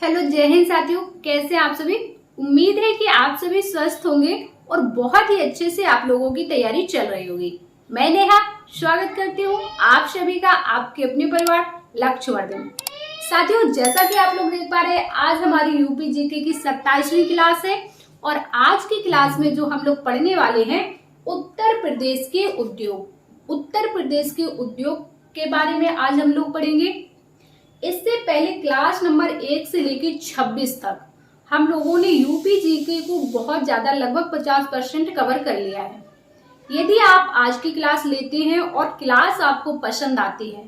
Hello, जय हिंद साथियों। कैसे आप सभी? उम्मीद है कि आप सभी स्वस्थ होंगे और बहुत ही अच्छे से आप लोगों की तैयारी चल रही होगी। मैं नेहा स्वागत करती हूँ आप सभी का आपके अपने परिवार लक्ष्यवर्धन। साथियों, जैसा कि आप लोग देख पा रहे हैं, आज हमारी यूपी जीके की 27वीं क्लास है और आज की क्लास में जो हम लोग पढ़ने वाले हैं उत्तर प्रदेश के उद्योग। उत्तर प्रदेश के उद्योग के बारे में आज हम लोग पढ़ेंगे। इससे पहले क्लास नंबर 1 से लेकर 26 तक हम लोगों ने यूपी जीके को बहुत ज्यादा लगभग 50% कवर कर लिया है। यदि आप आज की क्लास लेते हैं और क्लास आपको पसंद आती है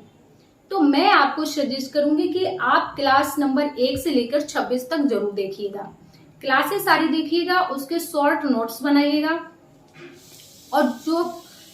तो मैं आपको सजेस्ट करूंगी कि आप क्लास नंबर 1 से लेकर 26 तक जरूर देखिएगा। क्लासेस सारी देखिएगा, उसके शॉर्ट नोट्स बनाइएगा और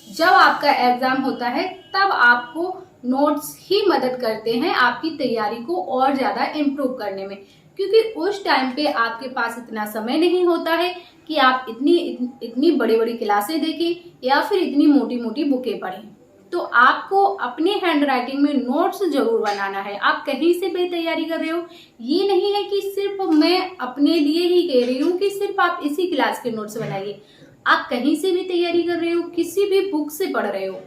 जब आपका एग्जाम होता है तब आपको नोट्स ही मदद करते हैं आपकी तैयारी को और ज्यादा इम्प्रूव करने में, क्योंकि उस टाइम पे आपके पास इतना समय नहीं होता है कि आप इतनी बड़ी बड़ी क्लासें देखें या फिर इतनी मोटी मोटी बुकें पढ़ें। तो आपको अपने हैंड राइटिंग में नोट्स जरूर बनाना है। आप कहीं से भी तैयारी कर रहे हो, ये नहीं है कि सिर्फ मैं अपने लिए ही कह रही हूँ कि सिर्फ आप इसी क्लास के नोट्स बनाइए। आप कहीं से भी तैयारी कर रहे हो, किसी भी बुक से पढ़ रहे हो,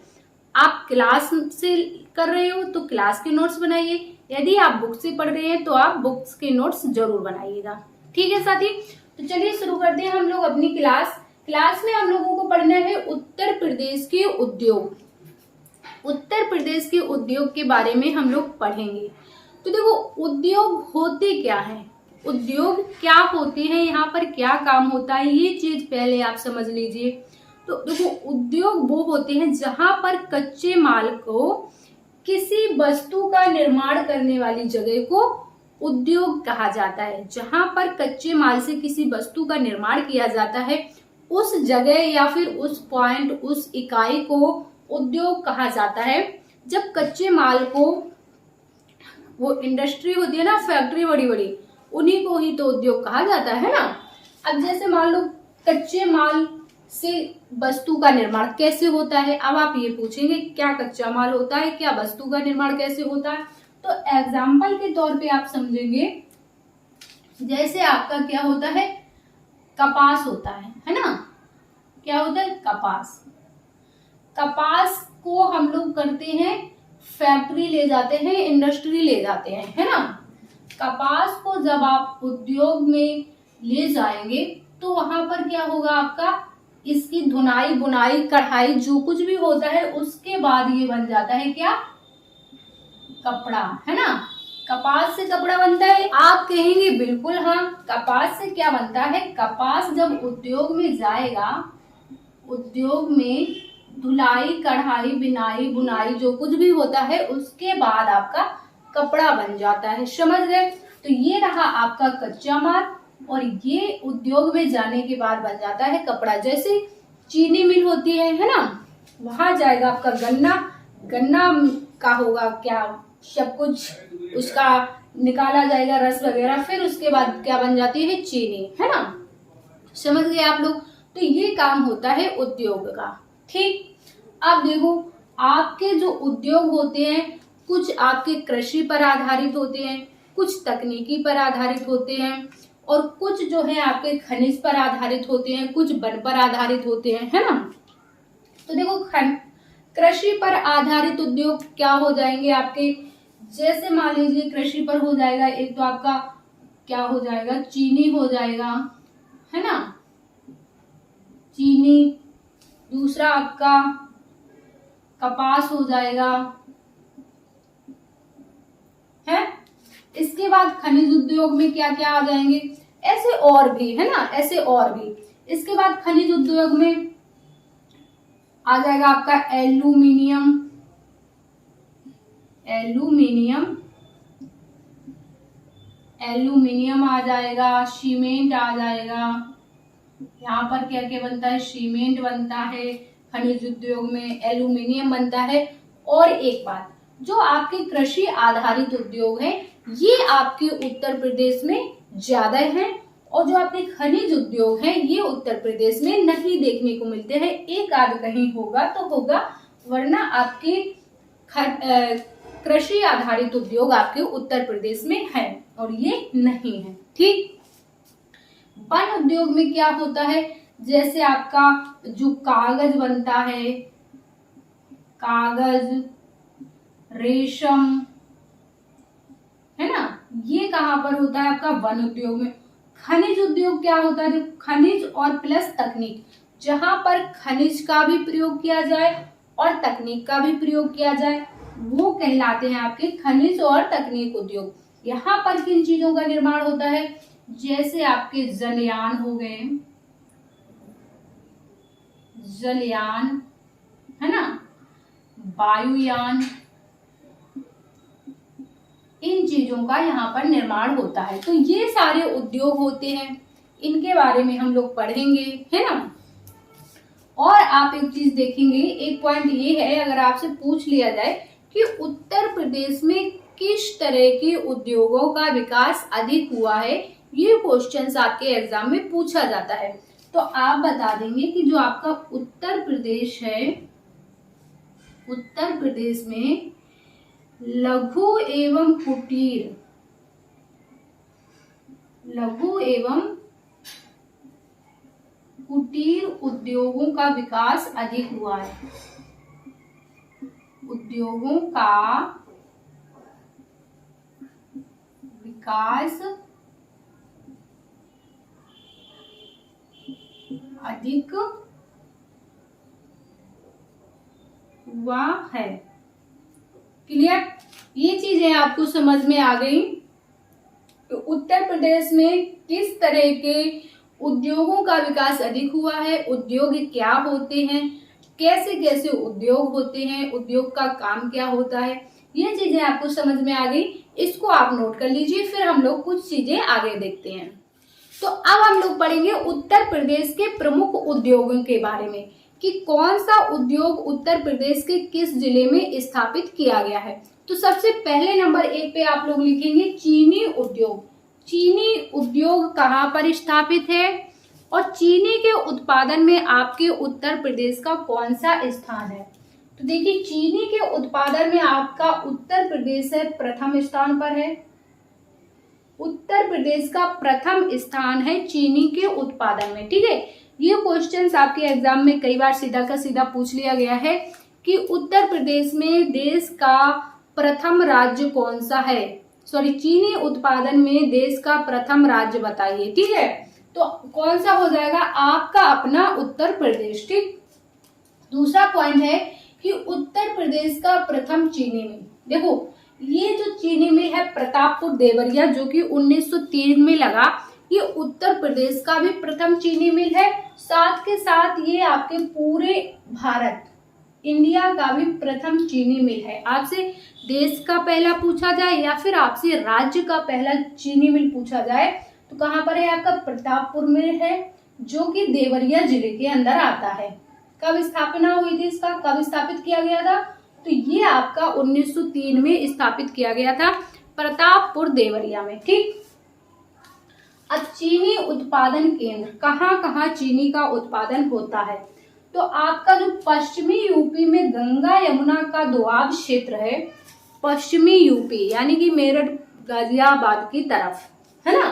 आप क्लास से कर रहे हो तो क्लास के नोट्स बनाइए। यदि आप बुक से पढ़ रहे हैं तो आप बुक्स के नोट्स जरूर बनाइएगा। ठीक है साथी, तो चलिए शुरू करते हैं हम लोग अपनी क्लास में हम लोगों को पढ़ना है उत्तर प्रदेश के उद्योग। उत्तर प्रदेश के उद्योग के बारे में हम लोग पढ़ेंगे। तो देखो, उद्योग होते क्या हैं, उद्योग क्या होते हैं, यहाँ पर क्या काम होता है, ये चीज पहले आप समझ लीजिए। तो देखो, उद्योग वो होते हैं जहां पर कच्चे माल को किसी वस्तु का निर्माण करने वाली जगह को उद्योग कहा जाता है। जहां पर कच्चे माल से किसी वस्तु का निर्माण किया जाता है उस जगह या फिर उस पॉइंट, उस इकाई को उद्योग कहा जाता है। जब कच्चे माल को, वो इंडस्ट्री होती है ना, फैक्ट्री बड़ी बड़ी, उन्हीं को ही तो उद्योग कहा जाता है ना। अब जैसे मान लो कच्चे माल से वस्तु का निर्माण कैसे होता है, अब आप ये पूछेंगे क्या कच्चा माल होता है, क्या वस्तु का निर्माण कैसे होता है। तो एग्जाम्पल के तौर पे आप समझेंगे, जैसे आपका क्या होता है, कपास होता है ना। क्या होता है? कपास। कपास को हम लोग करते हैं, फैक्ट्री ले जाते हैं, इंडस्ट्री ले जाते हैं, है ना। कपास को जब आप उद्योग में ले जाएंगे तो वहां पर क्या होगा, आपका इसकी धुनाई, बुनाई, कढ़ाई जो कुछ भी होता है उसके बाद ये बन जाता है क्या, कपड़ा, है ना। कपास से कपड़ा बनता है। आप कहेंगे बिल्कुल हाँ, कपास से क्या बनता है। कपास जब उद्योग में जाएगा, उद्योग में धुलाई, कढ़ाई, बिनाई, बुनाई जो कुछ भी होता है उसके बाद आपका कपड़ा बन जाता है। समझ गए? तो ये रहा आपका कच्चा माल और ये उद्योग में जाने के बाद बन जाता है कपड़ा। जैसे चीनी मिल होती है ना, वहां जाएगा आपका गन्ना, गन्ना का होगा क्या, सब कुछ उसका निकाला जाएगा, रस वगैरह, फिर उसके बाद क्या बन जाती है, चीनी, है ना। समझ गए आप लोग? तो ये काम होता है उद्योग का। ठीक, अब देखो, आपके जो उद्योग होते हैं कुछ आपके कृषि पर आधारित होते हैं, कुछ तकनीकी पर आधारित होते हैं और कुछ जो है आपके खनिज पर आधारित होते हैं, कुछ वन पर आधारित होते हैं, है ना। तो देखो, कृषि पर आधारित उद्योग क्या हो जाएंगे आपके, जैसे मान लीजिए कृषि पर हो जाएगा, एक तो आपका क्या हो जाएगा, चीनी हो जाएगा, है ना, चीनी। दूसरा आपका कपास हो जाएगा, है। इसके बाद खनिज उद्योग में क्या क्या आ जाएंगे, ऐसे और भी, है ना, ऐसे और भी। इसके बाद खनिज उद्योग में आ जाएगा आपका एल्यूमिनियम, एल्यूमिनियम आ जाएगा, सीमेंट आ जाएगा। यहाँ पर क्या क्या बनता है, सीमेंट बनता है, खनिज उद्योग में एल्यूमिनियम बनता है। और एक बात, जो आपके कृषि आधारित उद्योग है ये आपके उत्तर प्रदेश में ज्यादा है और जो आपके खनिज उद्योग हैं ये उत्तर प्रदेश में नहीं देखने को मिलते हैं। एक आध कहीं होगा तो होगा, वरना आपके कृषि आधारित उद्योग आपके उत्तर प्रदेश में है। और ये नहीं है। ठीक, वन उद्योग में क्या होता है, जैसे आपका जो कागज बनता है, कागज, रेशम, है ना, ये कहाँ पर होता है आपका वन उद्योग में। खनिज उद्योग क्या होता है, खनिज और प्लस तकनीक, जहां पर खनिज का भी प्रयोग किया जाए और तकनीक का भी प्रयोग किया जाए, वो कहलाते हैं आपके खनिज और तकनीक उद्योग। यहाँ पर किन चीजों का निर्माण होता है, जैसे आपके जलयान हो गए, जलयान, है ना, वायुयान, इन चीजों का यहाँ पर निर्माण होता है। तो ये सारे उद्योग होते हैं, इनके बारे में हम लोग पढ़ेंगे, है ना। और आप एक चीज देखेंगे, एक पॉइंट ये है, अगर आपसे पूछ लिया जाए कि उत्तर प्रदेश में किस तरह के उद्योगों का विकास अधिक हुआ है, ये क्वेश्चंस आपके एग्जाम में पूछा जाता है, तो आप बता देंगे कि जो आपका उत्तर प्रदेश है, उत्तर प्रदेश में लघु एवं कुटीर, लघु एवं कुटीर उद्योगों का विकास अधिक हुआ है। उद्योगों का विकास अधिक हुआ है। क्लियर, ये चीजें आपको समझ में आ गई। तो उत्तर प्रदेश में किस तरह के उद्योगों का विकास अधिक हुआ है, उद्योग क्या होते हैं, कैसे कैसे उद्योग होते हैं, उद्योग का काम क्या होता है, ये चीजें आपको समझ में आ गई। इसको आप नोट कर लीजिए, फिर हम लोग कुछ चीजें आगे देखते हैं। तो अब हम लोग पढ़ेंगे उत्तर प्रदेश के प्रमुख उद्योगों के बारे में, कि कौन सा उद्योग उत्तर प्रदेश के किस जिले में स्थापित किया गया है। तो सबसे पहले नंबर 1 पे आप लोग लिखेंगे चीनी उद्योग। चीनी उद्योग कहाँ पर स्थापित है और चीनी के उत्पादन में आपके उत्तर प्रदेश का कौन सा स्थान है। तो देखिए, चीनी के उत्पादन में आपका उत्तर प्रदेश है प्रथम स्थान पर है। उत्तर प्रदेश का प्रथम स्थान है चीनी के उत्पादन में। ठीक है, ये क्वेश्चंस आपके एग्जाम में कई बार सीधा का सीधा पूछ लिया गया है कि उत्तर प्रदेश में देश का प्रथम राज्य कौन सा है, सॉरी, चीनी उत्पादन में देश का प्रथम राज्य बताइए। ठीक है, तो कौन सा हो जाएगा आपका अपना उत्तर प्रदेश। ठीक, दूसरा पॉइंट है कि उत्तर प्रदेश का प्रथम चीनी मिल, देखो ये जो चीनी मिल है प्रतापपुर देवरिया, जो कि 1903 में लगा, ये उत्तर प्रदेश का भी प्रथम चीनी मिल है। साथ के साथ ये आपके पूरे भारत, इंडिया का भी प्रथम चीनी मिल है। आपसे देश का पहला पूछा जाए या फिर आपसे राज्य का पहला चीनी मिल पूछा जाए तो कहाँ पर है आपका, प्रतापपुर में है, जो कि देवरिया जिले के अंदर आता है। कब स्थापना हुई थी इसका, कब स्थापित किया गया था, तो ये आपका 1903 में स्थापित किया गया था प्रतापपुर देवरिया में। ठीक, अब चीनी उत्पादन केंद्र, कहाँ कहाँ चीनी का उत्पादन होता है, तो आपका जो पश्चिमी यूपी में गंगा यमुना का दोआब क्षेत्र है, पश्चिमी यूपी यानी कि मेरठ गाजियाबाद की तरफ, है ना,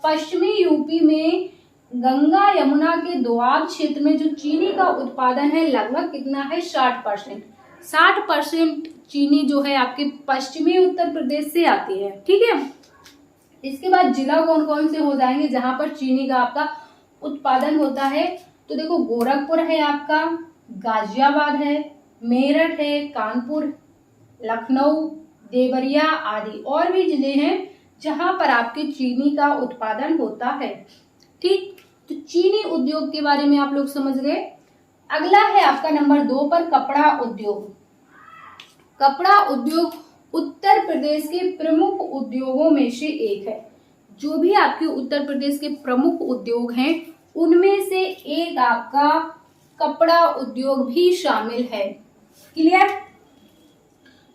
पश्चिमी यूपी में गंगा यमुना के दोआब क्षेत्र में जो चीनी का उत्पादन है लगभग कितना है, 60%। 60% चीनी जो है आपके पश्चिमी उत्तर प्रदेश से आती है। ठीक है, इसके बाद जिला कौन कौन से हो जाएंगे जहां पर चीनी का आपका उत्पादन होता है, तो देखो गोरखपुर है आपका, गाजियाबाद है, मेरठ है, कानपुर, लखनऊ, देवरिया आदि और भी जिले हैं जहां पर आपके चीनी का उत्पादन होता है। ठीक, तो चीनी उद्योग के बारे में आप लोग समझ गए। अगला है आपका नंबर 2 पर कपड़ा उद्योग। कपड़ा उद्योग उत्तर प्रदेश के प्रमुख उद्योगों में से एक है। जो भी आपके उत्तर प्रदेश के प्रमुख उद्योग हैं उनमें से एक आपका कपड़ा उद्योग भी शामिल है। क्लियर,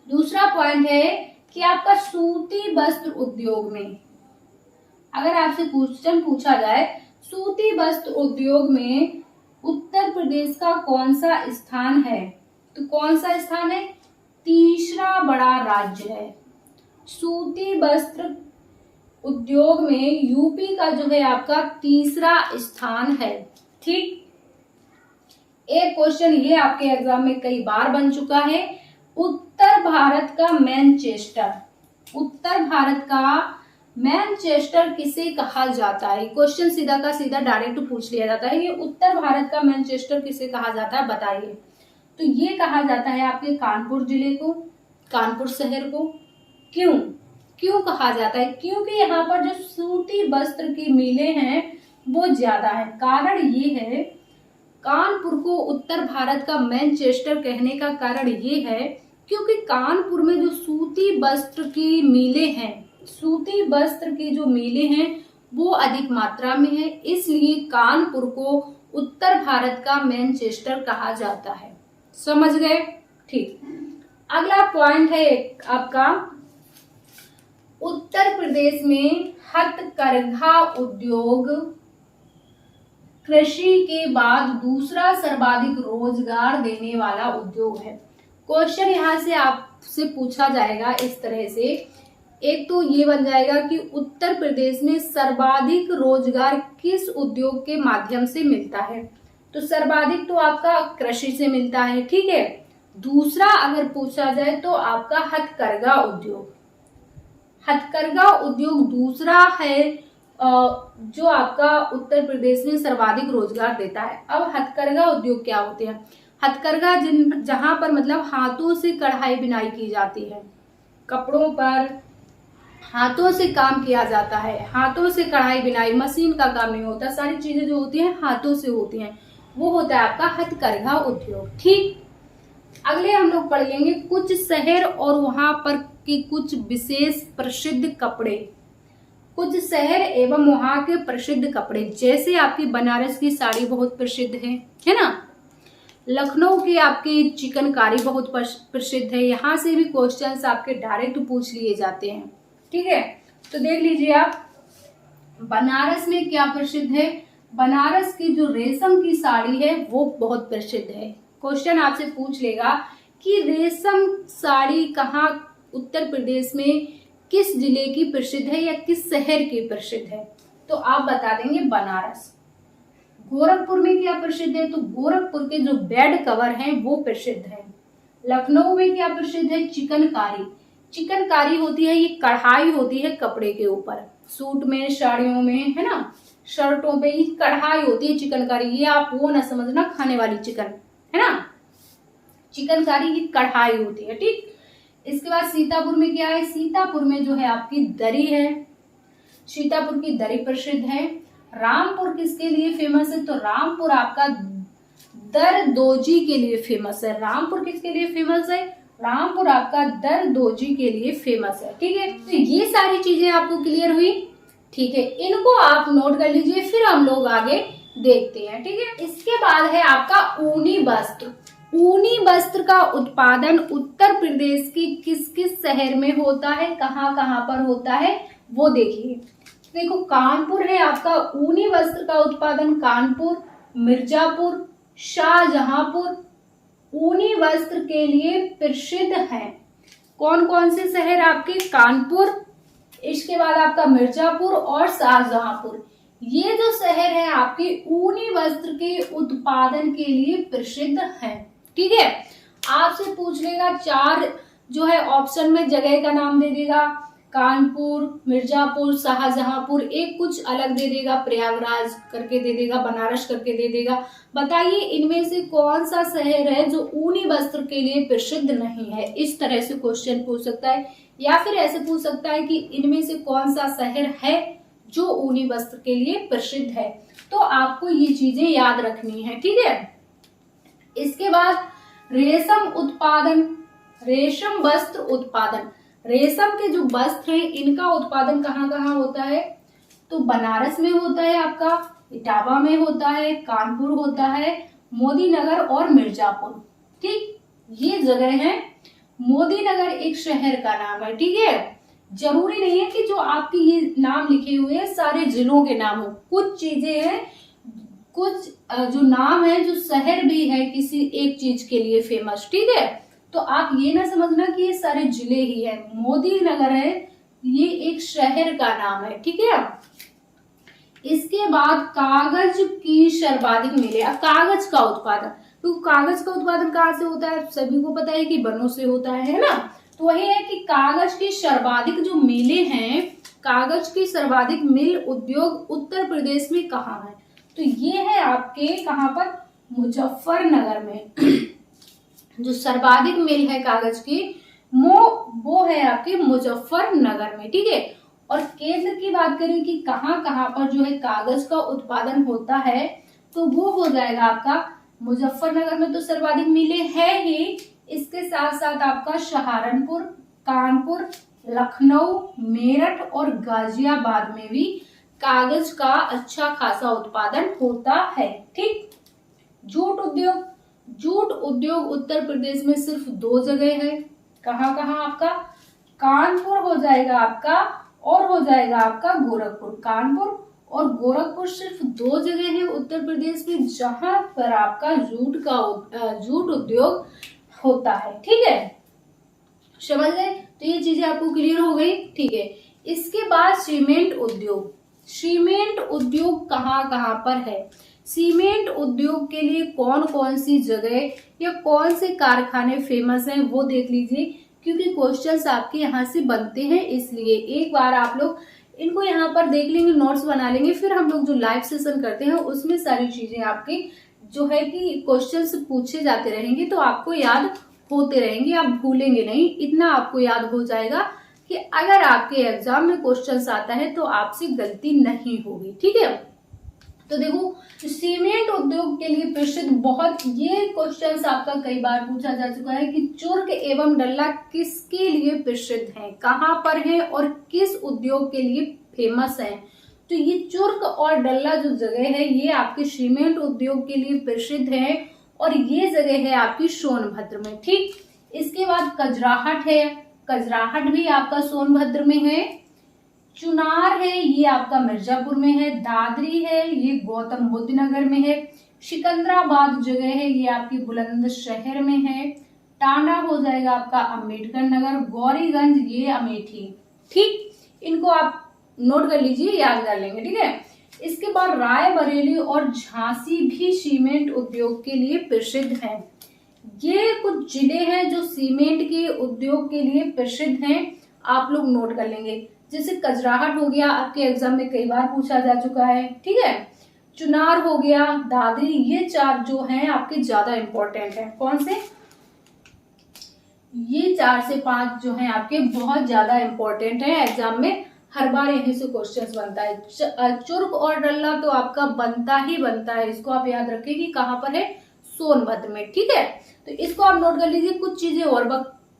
दूसरा पॉइंट है कि आपका सूती वस्त्र उद्योग में, अगर आपसे क्वेश्चन पूछा जाए सूती वस्त्र उद्योग में उत्तर प्रदेश का कौन सा स्थान है, तो कौन सा स्थान है, तीसरा बड़ा राज्य है। सूती वस्त्र उद्योग में यूपी का जो है आपका तीसरा स्थान है। ठीक, एक क्वेश्चन ये आपके एग्जाम में कई बार बन चुका है। उत्तर भारत का मैनचेस्टर, उत्तर भारत का मैनचेस्टर किसे कहा जाता है? क्वेश्चन सीधा का सीधा डायरेक्ट पूछ लिया जाता है, ये उत्तर भारत का मैनचेस्टर किसे कहा जाता है बताइए। तो ये कहा जाता है आपके कानपुर जिले को, कानपुर शहर को। क्यों क्यों कहा जाता है? क्योंकि यहाँ पर जो सूती वस्त्र की मिलें हैं वो ज्यादा है। कारण ये है, कानपुर को उत्तर भारत का मैनचेस्टर कहने का कारण ये है क्योंकि कानपुर में जो सूती वस्त्र की मिलें हैं, सूती वस्त्र की जो मिलें हैं वो अधिक मात्रा में है, इसलिए कानपुर को उत्तर भारत का मैनचेस्टर कहा जाता है। समझ गए? ठीक, अगला पॉइंट है आपका, उत्तर प्रदेश में हथकरघा उद्योग कृषि के बाद दूसरा सर्वाधिक रोजगार देने वाला उद्योग है। क्वेश्चन यहाँ से आपसे पूछा जाएगा इस तरह से, एक तो ये बन जाएगा कि उत्तर प्रदेश में सर्वाधिक रोजगार किस उद्योग के माध्यम से मिलता है? तो सर्वाधिक तो आपका कृषि से मिलता है, ठीक है। दूसरा अगर पूछा जाए तो आपका हथकरघा उद्योग, हथकरघा उद्योग दूसरा है जो आपका उत्तर प्रदेश में सर्वाधिक रोजगार देता है। अब हथकरघा उद्योग क्या होते हैं? हथकरघा जहां पर मतलब हाथों से कढ़ाई बिनाई की जाती है, कपड़ों पर हाथों से काम किया जाता है, हाथों से कढ़ाई बिनाई, मशीन का काम नहीं होता, सारी चीजें जो होती हैं हाथों से होती हैं, वो होता है आपका हथकरघा उद्योग। ठीक, अगले हम लोग पढ़ लेंगे कुछ शहर और वहां पर की कुछ विशेष प्रसिद्ध कपड़े, कुछ शहर एवं वहां के प्रसिद्ध कपड़े। जैसे आपकी बनारस की साड़ी बहुत प्रसिद्ध है ना। लखनऊ की आपकी चिकनकारी बहुत प्रसिद्ध है। यहाँ से भी क्वेश्चंस आपके डायरेक्ट पूछ लिए जाते हैं, ठीक है। तो देख लीजिए आप, बनारस में क्या प्रसिद्ध है? बनारस की जो रेशम की साड़ी है वो बहुत प्रसिद्ध है। क्वेश्चन आपसे पूछ लेगा कि रेशम साड़ी कहाँ उत्तर प्रदेश में किस जिले की प्रसिद्ध है या किस शहर की प्रसिद्ध है? तो आप बता देंगे बनारस। गोरखपुर में क्या प्रसिद्ध है? तो गोरखपुर के जो बेड कवर हैं वो प्रसिद्ध है। लखनऊ में क्या प्रसिद्ध है? चिकनकारी। चिकनकारी होती है, ये कढ़ाई होती है कपड़े के ऊपर, सूट में, साड़ियों में, है ना, शर्टों पे ये कढ़ाई होती है चिकनकारी। ये आप वो ना समझना खाने वाली चिकन, है ना, चिकनकारी की कढ़ाई होती है। ठीक, इसके बाद सीतापुर में क्या है? सीतापुर में जो है आपकी दरी है, सीतापुर की दरी प्रसिद्ध है। रामपुर किसके लिए फेमस है? तो रामपुर आपका दरदोजी के लिए फेमस है। रामपुर किसके लिए फेमस है? रामपुर आपका दरदोजी के लिए फेमस है। ठीक है, तो ये सारी चीजें आपको क्लियर हुई, ठीक है। इनको आप नोट कर लीजिए, फिर हम लोग आगे देखते हैं, ठीक है। इसके बाद है आपका ऊनी वस्त्र। ऊनी वस्त्र का उत्पादन उत्तर प्रदेश के किस किस शहर में होता है, कहाँ कहाँ पर होता है, वो देखिए। देखो, कानपुर है आपका ऊनी वस्त्र का उत्पादन, कानपुर, मिर्जापुर, शाहजहांपुर ऊनी वस्त्र के लिए प्रसिद्ध हैं। कौन कौन से शहर आपके? कानपुर, इसके बाद आपका मिर्जापुर और शाहजहांपुर। ये जो शहर है आपके ऊनी वस्त्र के उत्पादन के लिए प्रसिद्ध हैं। ठीक है, आपसे पूछ लेगा, चार जो है ऑप्शन में जगह का नाम दे देगा, कानपुर, मिर्जापुर, शाहजहांपुर, एक कुछ अलग दे देगा, प्रयागराज करके दे देगा, बनारस करके दे देगा। बताइए इनमें से कौन सा शहर है जो ऊनी वस्त्र के लिए प्रसिद्ध नहीं है? इस तरह से क्वेश्चन पूछ सकता है, या फिर ऐसे पूछ सकता है कि इनमें से कौन सा शहर है जो ऊनी वस्त्र के लिए प्रसिद्ध है। तो आपको ये चीजें याद रखनी है, ठीक है। इसके बाद रेशम उत्पादन, रेशम वस्त्र उत्पादन, रेशम के जो वस्त्र हैं इनका उत्पादन कहाँ कहाँ होता है? तो बनारस में होता है आपका, इटावा में होता है, कानपुर होता है, मोदी नगर और मिर्जापुर। ठीक, ये जगह है। मोदी नगर एक शहर का नाम है, ठीक है। जरूरी नहीं है कि जो आपके ये नाम लिखे हुए हैं सारे जिलों के नाम हो, कुछ चीजें हैं, कुछ जो नाम है जो शहर भी है किसी एक चीज के लिए फेमस, ठीक है। तो आप ये ना समझना कि ये सारे जिले ही है। मोदी नगर है ये एक शहर का नाम है, ठीक है। इसके बाद कागज की सर्वाधिक मिले। अब कागज का उत्पादन, तो कागज का उत्पादन कहाँ से होता है, सभी को पता है कि वनों से होता है ना। तो वही है कि कागज की सर्वाधिक जो मिले हैं, कागज की सर्वाधिक मिल उद्योग उत्तर प्रदेश में कहाँ है, तो ये है आपके कहाँ पर, मुजफ्फरनगर में। जो सर्वाधिक मिल है कागज की वो है आपके मुजफ्फरनगर में, ठीक है। और केंद्र की बात करें कि कहाँ कहाँ पर जो है कागज का उत्पादन होता है, तो वो हो जाएगा आपका मुजफ्फरनगर में तो सर्वाधिक मिले है ही। इसके साथ साथ आपका सहारनपुर, कानपुर, लखनऊ, मेरठ और गाजियाबाद में भी कागज का अच्छा खासा उत्पादन होता है, ठीक। जूट उद्योग, जूट उद्योग उत्तर प्रदेश में सिर्फ 2 जगह है। कहाँ कहाँ आपका, कानपुर हो जाएगा आपका और हो जाएगा आपका गोरखपुर। कानपुर और गोरखपुर सिर्फ 2 जगह है उत्तर प्रदेश में जहां पर आपका जूट उद्योग होता है, ठीक है। समझ गए, तो ये चीजें आपको क्लियर हो गई, ठीक है। इसके बाद सीमेंट उद्योग, सीमेंट उद्योग कहाँ कहाँ पर है, सीमेंट उद्योग के लिए कौन कौन सी जगह या कौन से कारखाने फेमस हैं वो देख लीजिए, क्योंकि क्वेश्चंस आपके यहाँ से बनते हैं, इसलिए एक बार आप लोग इनको यहाँ पर देख लेंगे, नोट्स बना लेंगे, फिर हम लोग जो लाइव सेशन करते हैं उसमें सारी चीजें आपकी जो है कि क्वेश्चंस पूछे जाते रहेंगे, तो आपको याद होते रहेंगे, आप भूलेंगे नहीं। इतना आपको याद हो जाएगा कि अगर आपके एग्जाम में क्वेश्चंस आता है तो आपसे गलती नहीं होगी, ठीक है। तो देखो, सीमेंट उद्योग के लिए प्रसिद्ध बहुत, ये क्वेश्चंस आपका कई बार पूछा जा चुका है कि चुर्क एवं डल्ला किसके लिए प्रसिद्ध हैं, कहाँ पर है और किस उद्योग के लिए फेमस है। तो ये चुर्क और डल्ला जो जगह है ये आपके सीमेंट उद्योग के लिए प्रसिद्ध है और ये जगह है आपकी सोनभद्र में, ठीक। इसके बाद कजराहट है, कजराहट भी आपका सोनभद्र में है। चुनार है, ये आपका मिर्जापुर में है। दादरी है, ये गौतम बुद्ध नगर में है। सिकंदराबाद जगह है, ये आपकी बुलंदशहर में है। टांडा हो जाएगा आपका अम्बेडकर नगर। गौरीगंज ये अमेठी, ठीक। इनको आप नोट कर लीजिए, याद कर लेंगे, ठीक है। इसके बाद रायबरेली और झांसी भी सीमेंट उद्योग के लिए प्रसिद्ध हैं। ये कुछ जिले हैं जो सीमेंट के उद्योग के लिए प्रसिद्ध हैं, आप लोग नोट कर लेंगे। जैसे कजराहट हो गया, आपके एग्जाम में कई बार पूछा जा चुका है, ठीक है। चुनार हो गया, दादरी, ये 4 जो हैं आपके ज्यादा इंपॉर्टेंट हैं। कौन से, ये 4 से 5 जो हैं आपके बहुत ज्यादा इंपॉर्टेंट हैं, एग्जाम में हर बार यहीं से क्वेश्चंस बनता है। चुर्क और डल्ला तो आपका बनता ही बनता है, इसको आप याद रखें कि कहाँ पर है, सोनभद्र में, ठीक है। तो इसको आप नोट कर लीजिए। कुछ चीजें और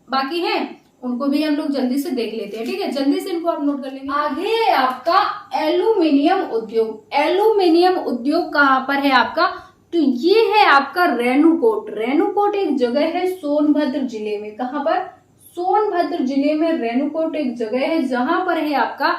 बाकी हैं, उनको भी हम लोग जल्दी से देख लेते हैं, ठीक है। जल्दी से इनको आप नोट कर लेंगे। आगे है आपका एल्यूमिनियम उद्योग। एल्यूमिनियम उद्योग कहाँ पर है आपका, तो ये है आपका रेणुकोट। रेणुकोट एक जगह है सोनभद्र जिले में। कहाँ पर, सोनभद्र जिले में रेणुकोट एक जगह है जहां पर है आपका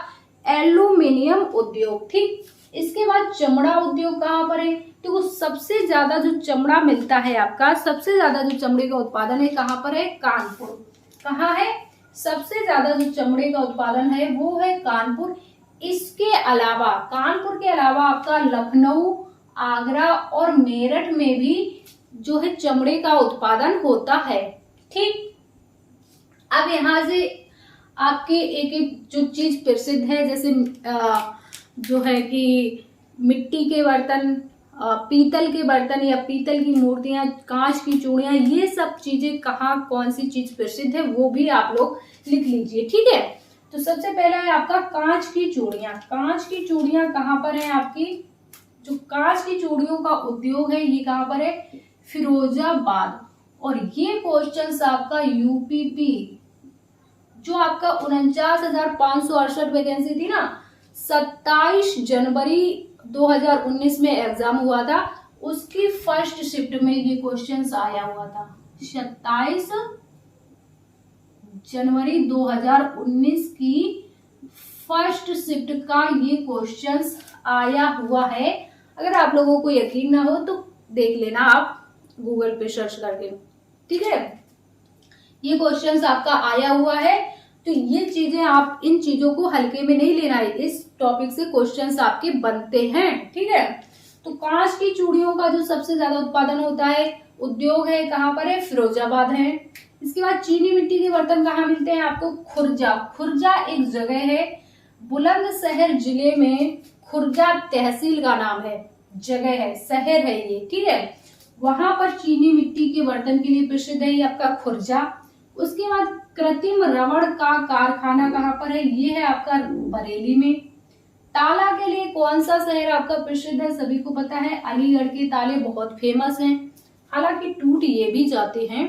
एल्यूमिनियम उद्योग, ठीक। इसके बाद चमड़ा उद्योग कहाँ पर है, तो सबसे ज्यादा जो चमड़ा मिलता है आपका, सबसे ज्यादा जो चमड़े का उत्पादन है कहाँ पर है, कानपुर। कहाँ है, सबसे ज्यादा जो चमड़े का उत्पादन है वो है कानपुर। इसके अलावा, कानपुर के अलावा आपका लखनऊ, आगरा और मेरठ में भी जो है चमड़े का उत्पादन होता है, ठीक। अब यहाँ से आपके एक एक जो चीज प्रसिद्ध है, जैसे जो है कि मिट्टी के बर्तन, पीतल के बर्तन या पीतल की मूर्तियां, कांच की चूड़ियां, ये सब चीजें कहाँ कौन सी चीज प्रसिद्ध है वो भी आप लोग लिख लीजिए, ठीक है। तो सबसे पहला है आपका कांच की चूड़ियां। कांच की चूड़ियां कहाँ पर है आपकी, जो कांच की चूड़ियों का उद्योग है ये कहाँ पर है, फिरोजाबाद। और ये क्वेश्चन आपका यूपीपी जो आपका 49,568 वैकेंसी थी ना, 27 जनवरी 2019 में एग्जाम हुआ था, उसकी फर्स्ट शिफ्ट में ये क्वेश्चंस आया हुआ था। 27 जनवरी 2019 की फर्स्ट शिफ्ट का ये क्वेश्चंस आया हुआ है। अगर आप लोगों को यकीन ना हो तो देख लेना आप गूगल पे सर्च करके, ठीक है। ये क्वेश्चंस आपका आया हुआ है, तो तो ये चीजें, आप इन चीजों को हल्के में नहीं लेना है। इस टॉपिक से क्वेश्चंस आपके बनते हैं, ठीक है। तो कांच की चूड़ियों का जो सबसे ज्यादा उत्पादन होता है, उद्योग है, कहाँ पर है? फिरोजाबाद है। इसके बाद चीनी मिट्टी के बर्तन कहाँ मिलते हैं आपको? खुर्जा। खुर्जा एक जगह है बुलंदशहर जिले में, खुर्जा तहसील का नाम है, जगह है, शहर है ये, ठीक है। वहां पर चीनी मिट्टी के बर्तन के लिए प्रसिद्ध है ये आपका खुर्जा। उसके बाद कृत्रिम रबड़ का कारखाना कहाँ पर है? ये है आपका बरेली में। ताला के लिए कौन सा शहर आपका प्रसिद्ध है? सभी को पता है, अलीगढ़ के ताले बहुत फेमस हैं। हालांकि टूट ये भी जाते हैं,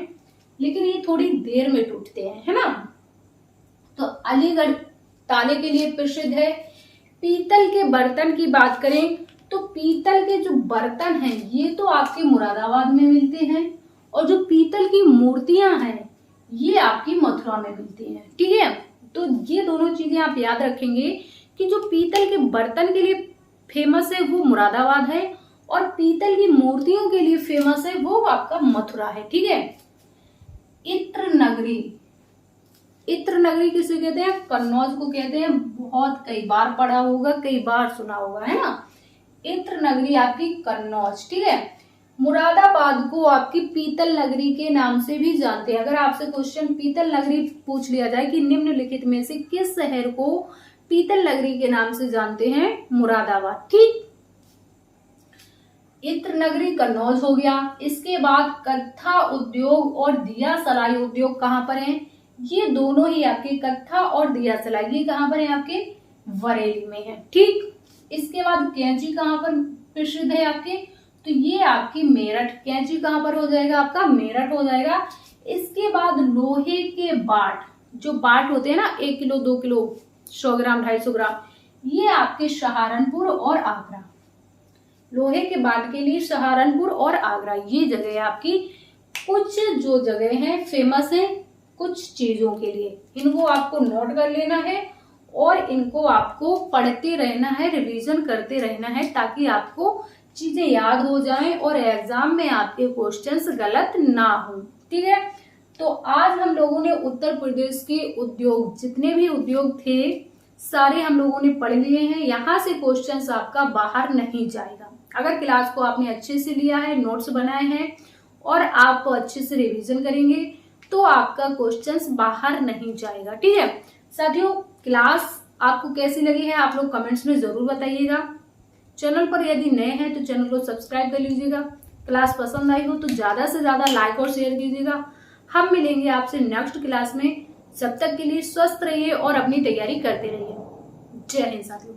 लेकिन ये थोड़ी देर में टूटते हैं, है ना। तो अलीगढ़ ताले के लिए प्रसिद्ध है। पीतल के बर्तन की बात करें तो पीतल के जो बर्तन हैं ये तो आपके मुरादाबाद में मिलते हैं, और जो पीतल की मूर्तियां हैं ये आपकी मथुरा में मिलती हैं, ठीक है। तो ये दोनों चीजें आप याद रखेंगे कि जो पीतल के बर्तन के लिए फेमस है वो मुरादाबाद है, और पीतल की मूर्तियों के लिए फेमस है वो आपका मथुरा है, ठीक है। इत्र नगरी, इत्र नगरी किसे कहते हैं? कन्नौज को कहते हैं। बहुत कई बार पढ़ा होगा, कई बार सुना होगा, है ना। इत्र नगरी आपकी कन्नौज, ठीक है। मुरादाबाद को आपकी पीतल नगरी के नाम से भी जानते हैं। अगर आपसे क्वेश्चन पीतल नगरी पूछ लिया जाए कि निम्नलिखित में से किस शहर को पीतल नगरी के नाम से जानते हैं? मुरादाबाद, ठीक। इत्र नगरी कन्नौज हो गया। इसके बाद कत्था उद्योग और दिया सलाई उद्योग कहाँ पर है? ये दोनों ही आपके कत्था और दिया सलाई, ये कहाँ पर है? आपके बरेली में है, ठीक। इसके बाद कैंची कहाँ पर प्रसिद्ध है आपके? तो ये आपकी मेरठ, कैंची कहाँ पर हो जाएगा? आपका मेरठ हो जाएगा। इसके बाद लोहे के बाट, जो बाट होते हैं ना, 1 किलो 2 किलो 100 ग्राम 250 ग्राम, ये आपके सहारनपुर और आगरा। लोहे के बाट के लिए सहारनपुर और आगरा ये जगह है आपकी। कुछ जो जगह है फेमस है कुछ चीजों के लिए, इनको आपको नोट कर लेना है और इनको आपको पढ़ते रहना है, रिवीजन करते रहना है, ताकि आपको चीजें याद हो जाएं और एग्जाम में आपके क्वेश्चंस गलत ना हो, ठीक है। तो आज हम लोगों ने उत्तर प्रदेश के उद्योग, जितने भी उद्योग थे सारे हम लोगों ने पढ़ लिए हैं। यहाँ से क्वेश्चंस आपका बाहर नहीं जाएगा। अगर क्लास को आपने अच्छे से लिया है, नोट्स बनाए हैं और आप अच्छे से रिवीजन करेंगे तो आपका क्वेश्चंस बाहर नहीं जाएगा, ठीक है। साथियों, क्लास आपको कैसी लगी है आप लोग कमेंट्स में जरूर बताइएगा। चैनल पर यदि नए हैं तो चैनल को सब्सक्राइब कर लीजिएगा। क्लास पसंद आई हो तो ज्यादा से ज्यादा लाइक और शेयर कीजिएगा। हम मिलेंगे आपसे नेक्स्ट क्लास में। जब तक के लिए स्वस्थ रहिए और अपनी तैयारी करते रहिए। जय हिंद साथियों।